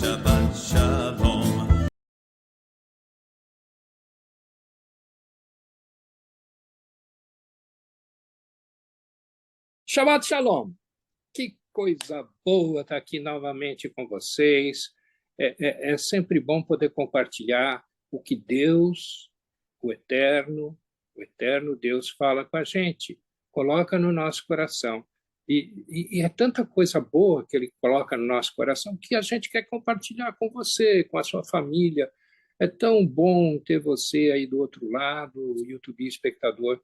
Shabbat Shalom. Shabbat Shalom. Que coisa boa estar aqui novamente com vocês. É sempre bom poder compartilhar o que Deus, o eterno Deus fala com a gente, coloca no nosso coração. E é tanta coisa boa que Ele coloca no nosso coração que a gente quer compartilhar com você, com a sua família. É tão bom ter você aí do outro lado, o YouTube espectador,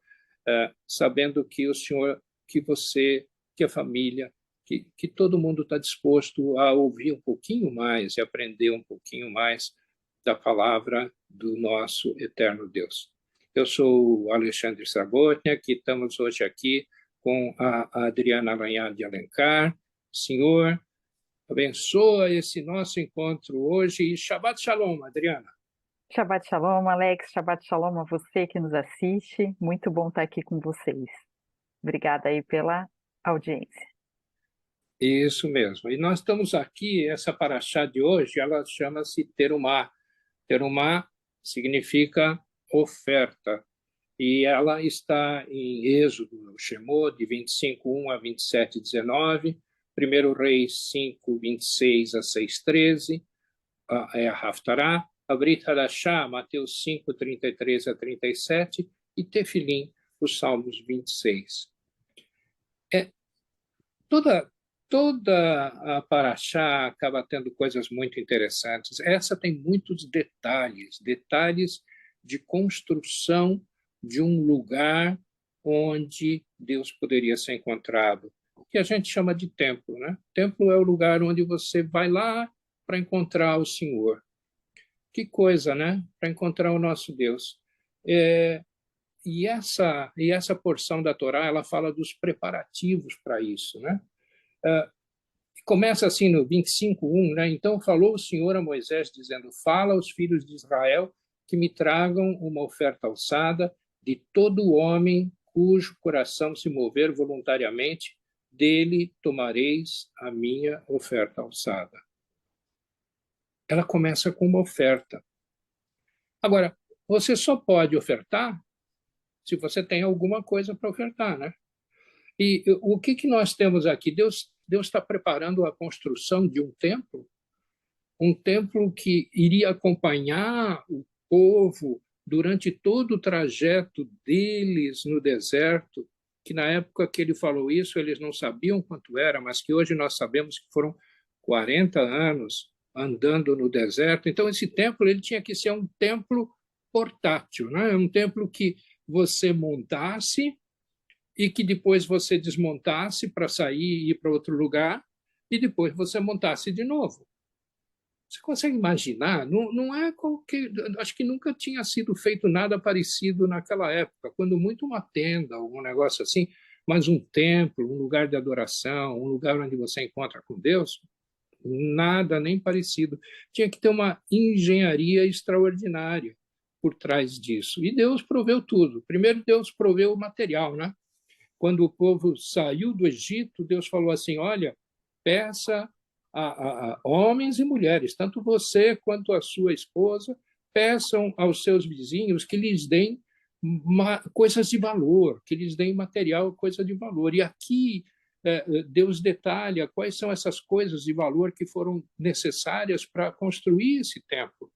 sabendo que o Senhor, que você, que a família, que todo mundo está disposto a ouvir um pouquinho mais e aprender um pouquinho mais da palavra do nosso eterno Deus. Eu sou o Alexandre Sabotnia, que estamos hoje aqui com a Adriana Lanhar de Alencar. Senhor, abençoa esse nosso encontro hoje e Shabbat Shalom, Adriana. Shabbat Shalom, Alex. Shabbat Shalom a você que nos assiste. Muito bom estar aqui com vocês. Obrigada aí pela audiência. Isso mesmo. E nós estamos aqui, essa paraxá de hoje, ela chama-se Terumá. Terumá significa oferta. E ela está em Êxodo, no Shemot, de 25:1 a 27:19, 1 Reis 5:26 a 6:13, é a Haftará, a Brit Hadashá, Mateus 5:33 a 37, e Tefilim, os Salmos 26. Toda a paraxá acaba tendo coisas muito interessantes. Essa tem muitos detalhes de construção de um lugar onde Deus poderia ser encontrado, que a gente chama de templo, né? Templo é o lugar onde você vai lá para encontrar o Senhor. Que coisa, né? Para encontrar o nosso Deus. E essa porção da Torá, ela fala dos preparativos para isso, né? Começa assim no 25:1, né? Então falou o Senhor a Moisés, dizendo: Fala aos filhos de Israel que me tragam uma oferta alçada de todo homem cujo coração se mover voluntariamente, dele tomareis a minha oferta alçada. Ela começa com uma oferta. Agora, você só pode ofertar se você tem alguma coisa para ofertar, né? E o que nós temos aqui? Deus está preparando a construção de um templo que iria acompanhar o povo durante todo o trajeto deles no deserto, que na época que ele falou isso, eles não sabiam quanto era, mas que hoje nós sabemos que foram 40 anos andando no deserto. Então, esse templo ele tinha que ser um templo portátil, né? Um templo que você montasse e que depois você desmontasse para sair e ir para outro lugar, e depois você montasse de novo. Você consegue imaginar? Não é qualquer. Acho que nunca tinha sido feito nada parecido naquela época, quando muito uma tenda, um negócio assim, mas um templo, um lugar de adoração, um lugar onde você encontra com Deus, nada nem parecido. Tinha que ter uma engenharia extraordinária por trás disso. E Deus proveu tudo. Primeiro, Deus proveu o material, né? Quando o povo saiu do Egito, Deus falou assim: olha, peça a homens e mulheres, tanto você quanto a sua esposa, peçam aos seus vizinhos que lhes deem coisas de valor, que lhes deem material, coisa de valor. E aqui Deus detalha quais são essas coisas de valor que foram necessárias para construir esse templo.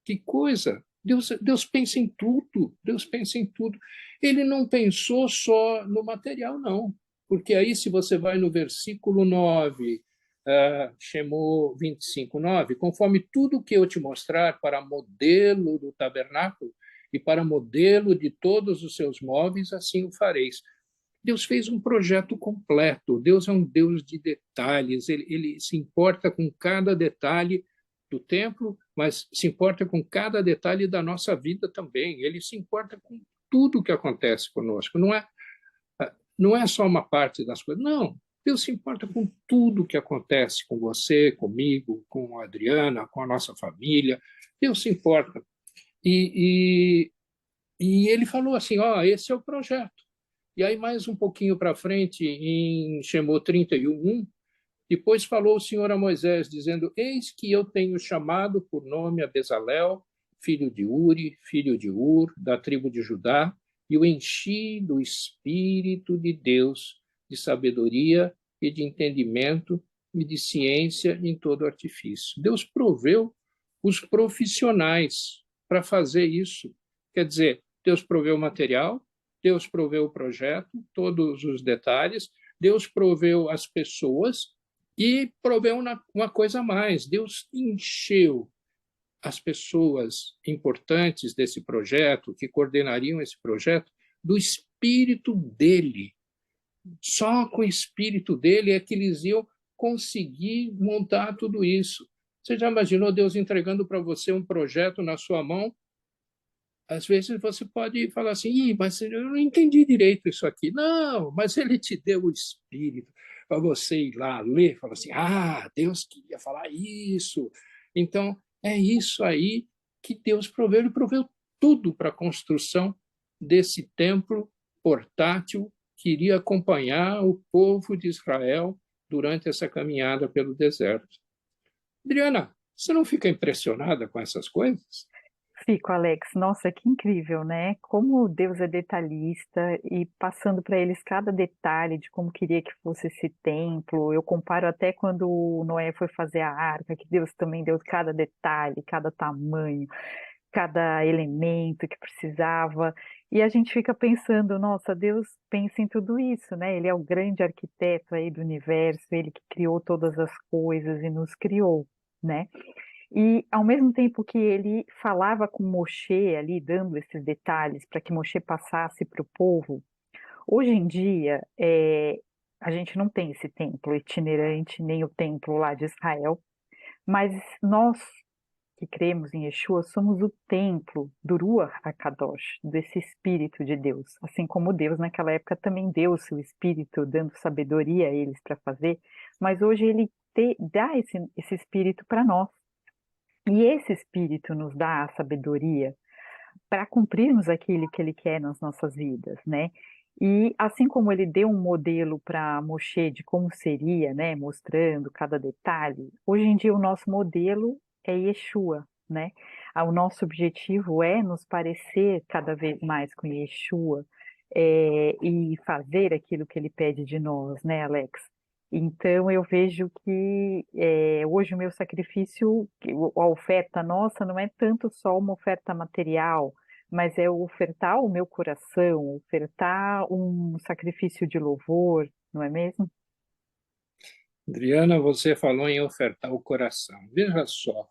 Que coisa! Deus pensa em tudo, Deus pensa em tudo. Ele não pensou só no material, não. Porque aí, se você vai no versículo 9, Shemot 25:9, conforme tudo que eu te mostrar para modelo do tabernáculo e para modelo de todos os seus móveis, assim o fareis. Deus fez um projeto completo. Deus é um Deus de detalhes. Ele se importa com cada detalhe do templo, mas se importa com cada detalhe da nossa vida também. Ele se importa com tudo que acontece conosco. Não é só uma parte das coisas. Não. Deus se importa com tudo que acontece com você, comigo, com a Adriana, com a nossa família. Deus se importa. E ele falou assim: esse é o projeto. E aí, mais um pouquinho para frente, em Shemot 31:1, Depois falou o Senhor a Moisés, dizendo: Eis que eu tenho chamado por nome a Bezalel, filho de Uri, filho de Ur, da tribo de Judá, e o enchi do Espírito de Deus, de sabedoria e de entendimento e de ciência em todo artifício. Deus proveu os profissionais para fazer isso. Quer dizer, Deus proveu o material, Deus proveu o projeto, todos os detalhes, Deus proveu as pessoas e proveu uma coisa a mais. Deus encheu as pessoas importantes desse projeto, que coordenariam esse projeto, do espírito dele. Só com o espírito dele é que eles iam conseguir montar tudo isso. Você já imaginou Deus entregando para você um projeto na sua mão? Às vezes você pode falar assim: mas eu não entendi direito isso aqui. Não, mas ele te deu o espírito para você ir lá ler, falar assim: Deus queria falar isso. Então, é isso aí que Deus proveu. Ele proveu tudo para a construção desse templo portátil que iria acompanhar o povo de Israel durante essa caminhada pelo deserto. Adriana, você não fica impressionada com essas coisas? Fico, Alex. Nossa, que incrível, né? Como Deus é detalhista e passando para eles cada detalhe de como queria que fosse esse templo. Eu comparo até quando o Noé foi fazer a arca, que Deus também deu cada detalhe, cada tamanho, cada elemento que precisava. E a gente fica pensando, nossa, Deus pensa em tudo isso, né? Ele é o grande arquiteto aí do universo, ele que criou todas as coisas e nos criou, né? E ao mesmo tempo que ele falava com Moshe ali, dando esses detalhes para que Moshe passasse para o povo, hoje em dia a gente não tem esse templo itinerante, nem o templo lá de Israel, mas nós que cremos em Yeshua somos o templo do Ruach HaKadosh, desse Espírito de Deus. Assim como Deus naquela época também deu o seu Espírito, dando sabedoria a eles para fazer, mas hoje ele dá esse Espírito para nós. E esse Espírito nos dá a sabedoria para cumprirmos aquilo que ele quer nas nossas vidas, né? E assim como ele deu um modelo para Moshe de como seria, né, mostrando cada detalhe, hoje em dia o nosso modelo é Yeshua, né? O nosso objetivo é nos parecer cada vez mais com Yeshua, e fazer aquilo que ele pede de nós, né, Alex? Então eu vejo que hoje o meu sacrifício, a oferta nossa não é tanto só uma oferta material, mas é ofertar o meu coração, ofertar um sacrifício de louvor, não é mesmo? Adriana, você falou em ofertar o coração. Veja só,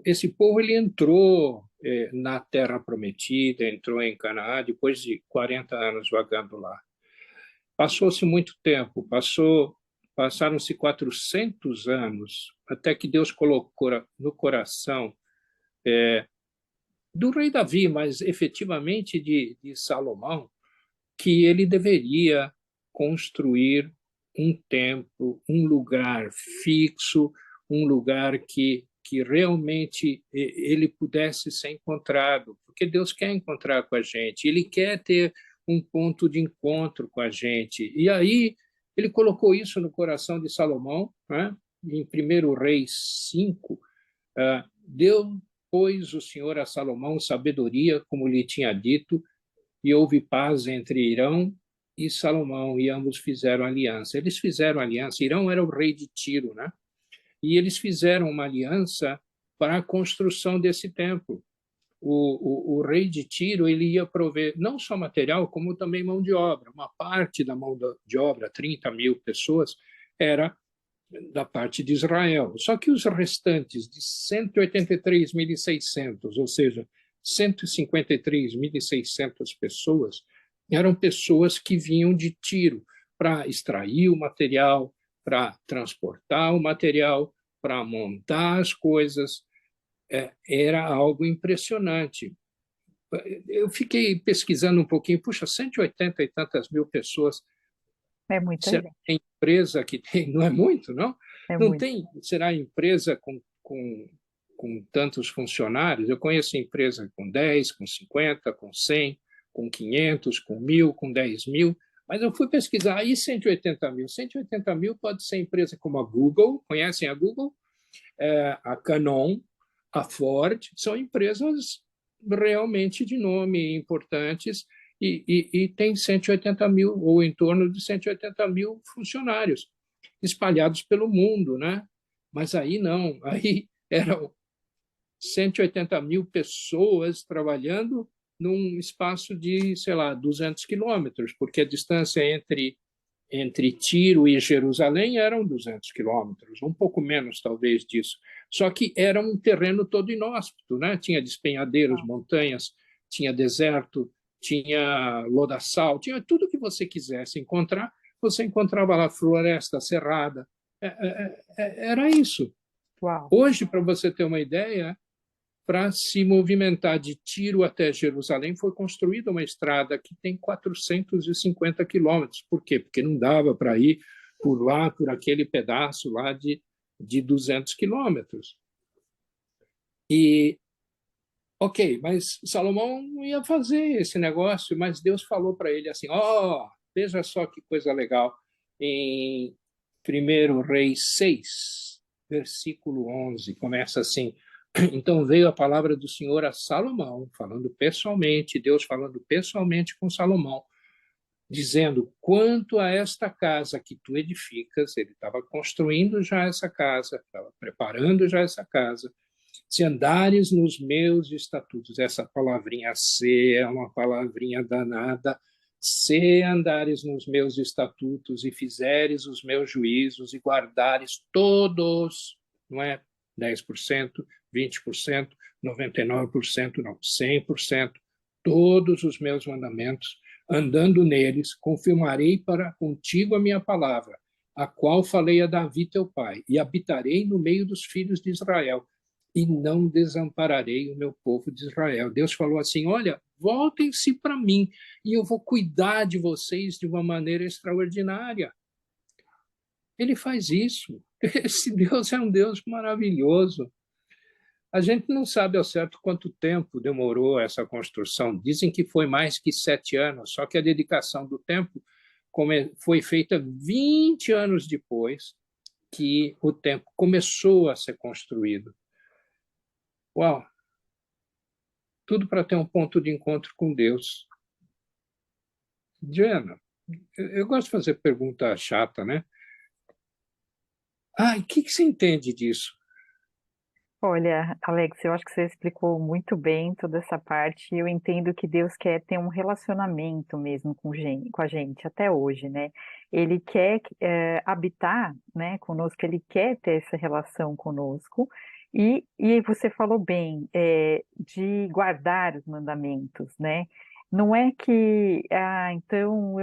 esse povo ele entrou na Terra Prometida, entrou em Canaã depois de 40 anos vagando lá. Passou-se muito tempo, passaram-se 400 anos, até que Deus colocou no coração do rei Davi, mas efetivamente de Salomão, que ele deveria construir um templo, um lugar fixo, um lugar que realmente ele pudesse ser encontrado, porque Deus quer encontrar com a gente, ele quer ter um ponto de encontro com a gente. E aí ele colocou isso no coração de Salomão, né? Em 1 Reis 5, deu, pois, o Senhor a Salomão sabedoria, como lhe tinha dito, e houve paz entre Irão e Salomão, e ambos fizeram aliança. Eles fizeram aliança, Irão era o rei de Tiro, né? E eles fizeram uma aliança para a construção desse templo. O rei de Tiro ele ia prover não só material, como também mão de obra. Uma parte da mão de obra, 30 mil pessoas, era da parte de Israel. Só que os restantes de 183.600, ou seja, 153.600 pessoas, eram pessoas que vinham de Tiro para extrair o material, para transportar o material, para montar as coisas. Era algo impressionante. Eu fiquei pesquisando um pouquinho, puxa, 180 e tantas mil pessoas. É muita Será que gente, tem empresa que tem? Não é muito, não? é Não muito. tem, será empresa com tantos funcionários? Eu conheço empresa com 10, com 50, com 100, com 500, com 1.000, com 10 mil, Mas eu fui pesquisar, aí 180 mil. 180 mil pode ser empresa como a Google, conhecem a Google? A Canon, a Ford, são empresas realmente de nome importantes e tem 180 mil, ou em torno de 180 mil funcionários espalhados pelo mundo, né? Mas aí não, aí eram 180 mil pessoas trabalhando num espaço de, sei lá, 200 quilômetros, porque a distância entre Tiro e Jerusalém eram 200 quilômetros, um pouco menos talvez disso. Só que era um terreno todo inóspito, né? Tinha despenhadeiros, montanhas, tinha deserto, tinha lodaçal, tinha tudo que você quisesse encontrar, você encontrava lá floresta cerrada. Era isso. Uau, Hoje, para você ter uma ideia, para se movimentar de Tiro até Jerusalém, foi construída uma estrada que tem 450 quilômetros. Por quê? Porque não dava para ir por lá, por aquele pedaço lá de 200 quilômetros. E, ok, mas Salomão não ia fazer esse negócio, mas Deus falou para ele assim, veja só que coisa legal, em 1 Reis 6, versículo 11, começa assim, então veio a palavra do Senhor a Salomão, falando pessoalmente, Deus falando pessoalmente com Salomão, dizendo: quanto a esta casa que tu edificas, ele estava construindo já essa casa, estava preparando já essa casa. Se andares nos meus estatutos, essa palavrinha se é uma palavrinha danada. Se andares nos meus estatutos e fizeres os meus juízos e guardares todos, não é 10%, 20%, 99%, não, 100%, todos os meus mandamentos, andando neles, confirmarei para contigo a minha palavra, a qual falei a Davi teu pai, e habitarei no meio dos filhos de Israel, e não desampararei o meu povo de Israel. Deus falou assim: olha, voltem-se para mim, e eu vou cuidar de vocês de uma maneira extraordinária. Ele faz isso. Esse Deus é um Deus maravilhoso. A gente não sabe ao certo quanto tempo demorou essa construção. Dizem que foi mais que 7 anos, só que a dedicação do templo foi feita 20 anos depois que o templo começou a ser construído. Uau! Tudo para ter um ponto de encontro com Deus. Diana, eu gosto de fazer pergunta chata, né? E o que você entende disso? olha, Alex, eu acho que você explicou muito bem toda essa parte. Eu entendo que Deus quer ter um relacionamento mesmo com a gente até hoje, né? Ele quer habitar, né, conosco, ele quer ter essa relação conosco. E você falou bem, de guardar os mandamentos, né? Não é que, então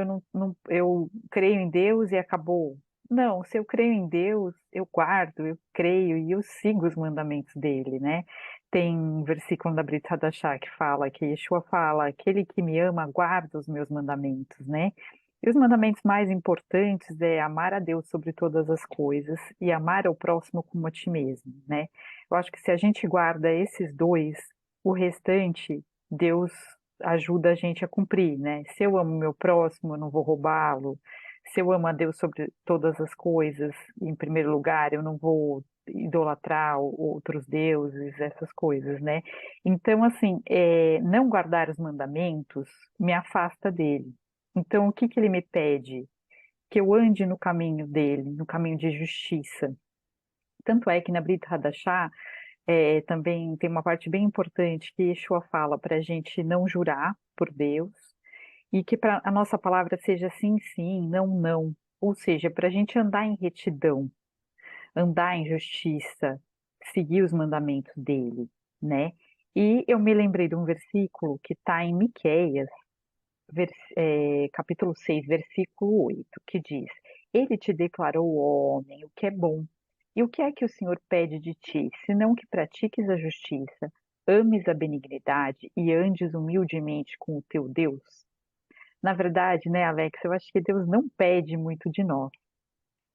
eu creio em Deus e acabou. Não, se eu creio em Deus, eu guardo, eu creio e eu sigo os mandamentos dele, né? Tem um versículo da Brit Hadashah que fala, que Yeshua fala, aquele que me ama guarda os meus mandamentos, né? E os mandamentos mais importantes é amar a Deus sobre todas as coisas e amar ao próximo como a ti mesmo, né? Eu acho que se a gente guarda esses dois, o restante, Deus ajuda a gente a cumprir, né? Se eu amo meu próximo, eu não vou roubá-lo. Se eu amo a Deus sobre todas as coisas, em primeiro lugar, eu não vou idolatrar outros deuses, essas coisas, né? Então, assim, não guardar os mandamentos me afasta dele. Então, o que que ele me pede? Que eu ande no caminho dele, no caminho de justiça. Tanto é que na Brit Hadashah também tem uma parte bem importante que Yeshua fala para a gente não jurar por Deus, e que a nossa palavra seja sim, sim, não, não. Ou seja, para a gente andar em retidão, andar em justiça, seguir os mandamentos dele, né? E eu me lembrei de um versículo que está em Miqueias, capítulo 6, versículo 8, que diz: Ele te declarou, homem, o que é bom. E o que é que o Senhor pede de ti, senão que pratiques a justiça, ames a benignidade e andes humildemente com o teu Deus? Na verdade, né, Alex, eu acho que Deus não pede muito de nós,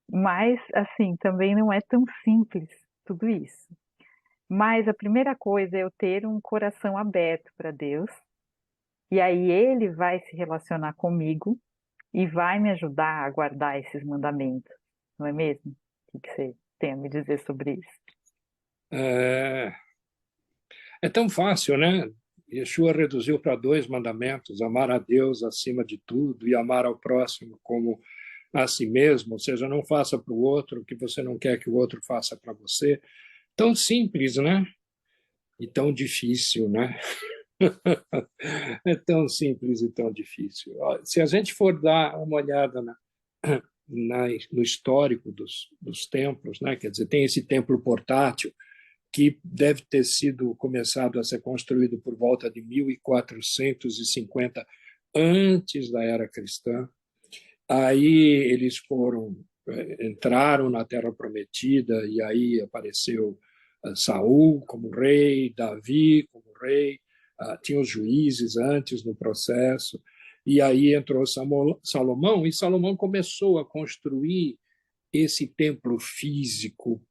mas assim, também não é tão simples tudo isso. Mas a primeira coisa é eu ter um coração aberto para Deus, e aí ele vai se relacionar comigo, e vai me ajudar a guardar esses mandamentos, não é mesmo? O que você tem a me dizer sobre isso? É, é tão fácil, né? Yeshua reduziu para 2 mandamentos: amar a Deus acima de tudo e amar ao próximo como a si mesmo, ou seja, não faça para o outro o que você não quer que o outro faça para você. Tão simples, né? E tão difícil, né? É tão simples e tão difícil. Se a gente for dar uma olhada no histórico dos templos, né? Quer dizer, tem esse templo portátil que deve ter sido começado a ser construído por volta de 1450 antes da era cristã. Aí eles entraram na Terra Prometida e aí apareceu Saul como rei, Davi como rei, tinha os juízes antes no processo, e aí entrou Salomão, e Salomão começou a construir esse templo físico,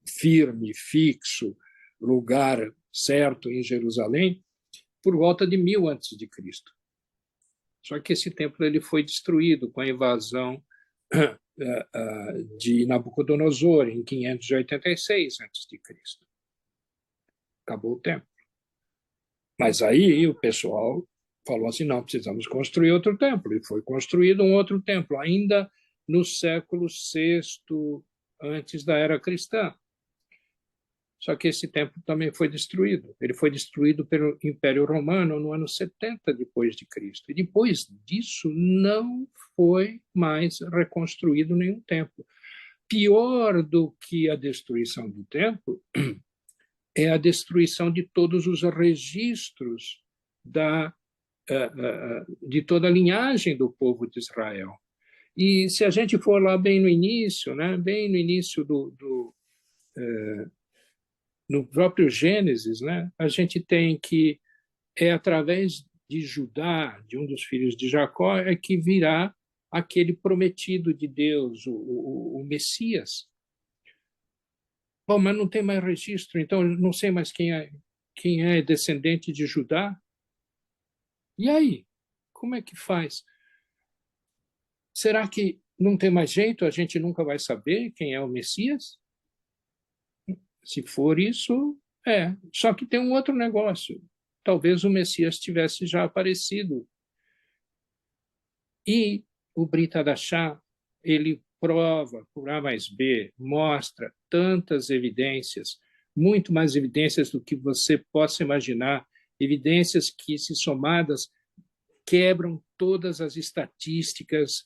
firme, fixo, lugar certo em Jerusalém, por volta de 1000 antes de Cristo. Só que esse templo ele foi destruído com a invasão de Nabucodonosor em 586 antes de Cristo. Acabou o templo. Mas aí o pessoal falou assim, não, precisamos construir outro templo. E foi construído um outro templo, ainda no século VI antes da era cristã. Só que esse templo também foi destruído. Ele foi destruído pelo Império Romano no ano 70 depois de Cristo. E depois disso não foi mais reconstruído nenhum templo. Pior do que a destruição do templo é a destruição de todos os registros de toda a linhagem do povo de Israel. E se a gente for lá bem no início, né, bem no início no próprio Gênesis, né, a gente tem que é através de Judá, de um dos filhos de Jacó, é que virá aquele prometido de Deus, o Messias. Bom, mas não tem mais registro, então eu não sei mais quem é descendente de Judá. E aí? Como é que faz? Será que não tem mais jeito? A gente nunca vai saber quem é o Messias? Se for isso, é. Só que tem um outro negócio. Talvez o Messias tivesse já aparecido. E o Brit Hadashah, ele prova, por A mais B, mostra tantas evidências, muito mais evidências do que você possa imaginar, evidências que, se somadas, quebram todas as estatísticas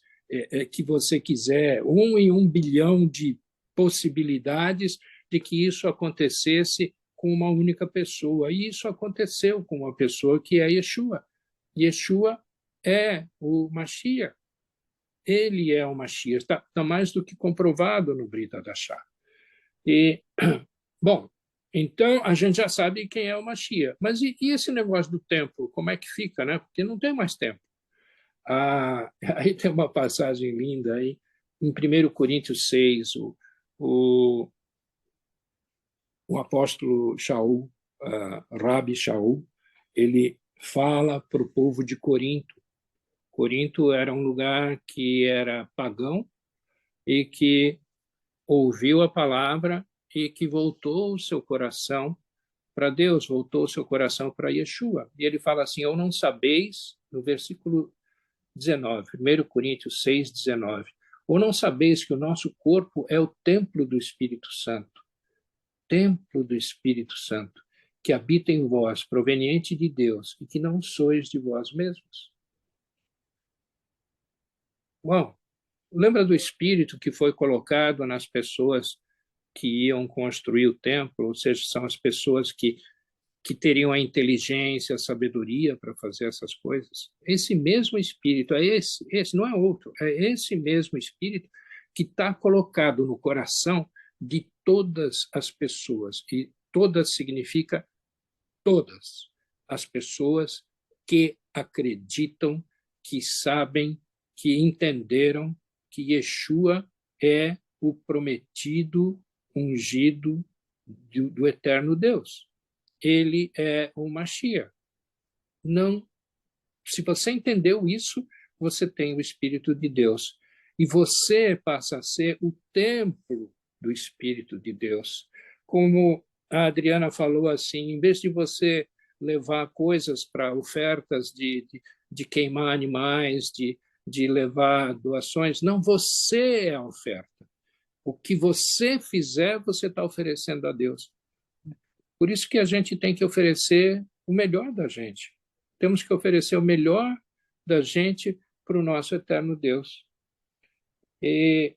que você quiser, 1 em 1 bilhão de possibilidades de que isso acontecesse com uma única pessoa. E isso aconteceu com uma pessoa que é Yeshua. Yeshua é o Mashiach. Ele é o Mashiach. Está mais do que comprovado no Brit Hadashah. E, bom, então a gente já sabe quem é o Mashiach. Mas e esse negócio do templo? Como é que fica, né? Porque não tem mais tempo. Aí tem uma passagem linda aí, em 1 Coríntios 6, o, o apóstolo Shaul, Rabi Shaul, ele fala para o povo de Corinto. Corinto era um lugar que era pagão e que ouviu a palavra e que voltou o seu coração para Deus, voltou o seu coração para Yeshua. E ele fala assim, ou não sabeis, no versículo 19, 1 Coríntios 6, 19, ou não sabeis que o nosso corpo é o templo do Espírito Santo, que habita em vós, proveniente de Deus, e que não sois de vós mesmos. Bom, lembra do Espírito que foi colocado nas pessoas que iam construir o templo, ou seja, são as pessoas que teriam a inteligência, a sabedoria para fazer essas coisas. Esse mesmo Espírito, esse não é outro, é esse mesmo Espírito que está colocado no coração de todas as pessoas, e todas significa todas as pessoas que acreditam, que sabem, que entenderam que Yeshua é o prometido, ungido do eterno Deus. Ele é o Mashiach. Não, se você entendeu isso, você tem o Espírito de Deus. E você passa a ser o templo do Espírito de Deus. Como a Adriana falou assim, em vez de você levar coisas para ofertas de queimar animais, de levar doações, não, você é a oferta. O que você fizer, você está oferecendo a Deus. Por isso que a gente tem que oferecer o melhor da gente. Temos que oferecer o melhor da gente para o nosso eterno Deus. E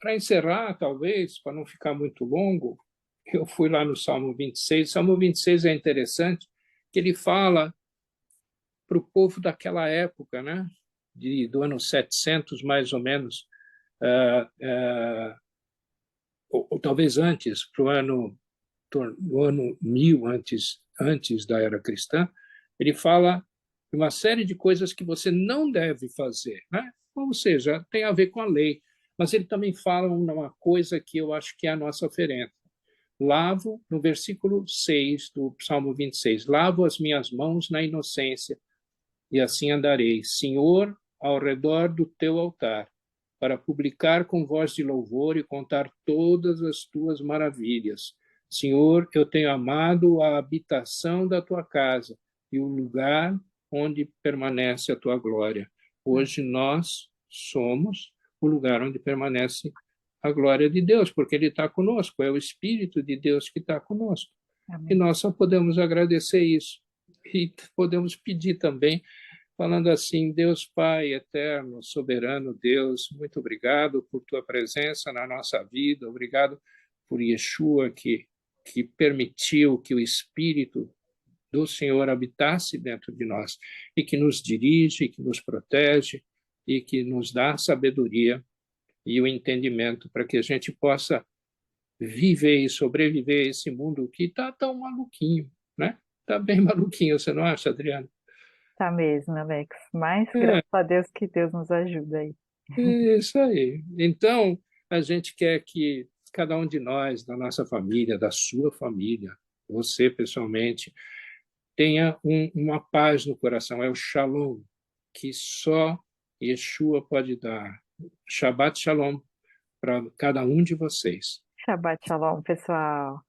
para encerrar, talvez, para não ficar muito longo, eu fui lá no Salmo 26. Salmo 26 é interessante, que ele fala para o povo daquela época, né? Do ano 700, mais ou menos, ou talvez antes, para o ano 1000 antes da era cristã, ele fala de uma série de coisas que você não deve fazer, né? Ou seja, tem a ver com a lei. Mas ele também fala uma coisa que eu acho que é a nossa oferenda. Lavo, no versículo 6 do Salmo 26, lavo as minhas mãos na inocência, e assim andarei, Senhor, ao redor do teu altar, para publicar com voz de louvor e contar todas as tuas maravilhas. Senhor, eu tenho amado a habitação da tua casa e o lugar onde permanece a tua glória. Hoje nós somos o lugar onde permanece a glória de Deus, porque Ele está conosco, é o Espírito de Deus que está conosco. Amém. E nós só podemos agradecer isso. E podemos pedir também, falando assim, Deus Pai eterno, soberano Deus, muito obrigado por tua presença na nossa vida, obrigado por Yeshua que permitiu que o Espírito do Senhor habitasse dentro de nós e que nos dirige, que nos protege e que nos dá sabedoria e o entendimento para que a gente possa viver e sobreviver a esse mundo que está tão maluquinho, né? Está bem maluquinho, você não acha, Adriana? Tá mesmo, Alex. Mas É, graças a Deus que Deus nos ajuda aí. isso aí. Então, a gente quer que cada um de nós, da nossa família, da sua família, você pessoalmente, tenha uma paz no coração. É o shalom que só Yeshua pode dar. Shabbat shalom para cada um de vocês. Shabbat shalom, pessoal.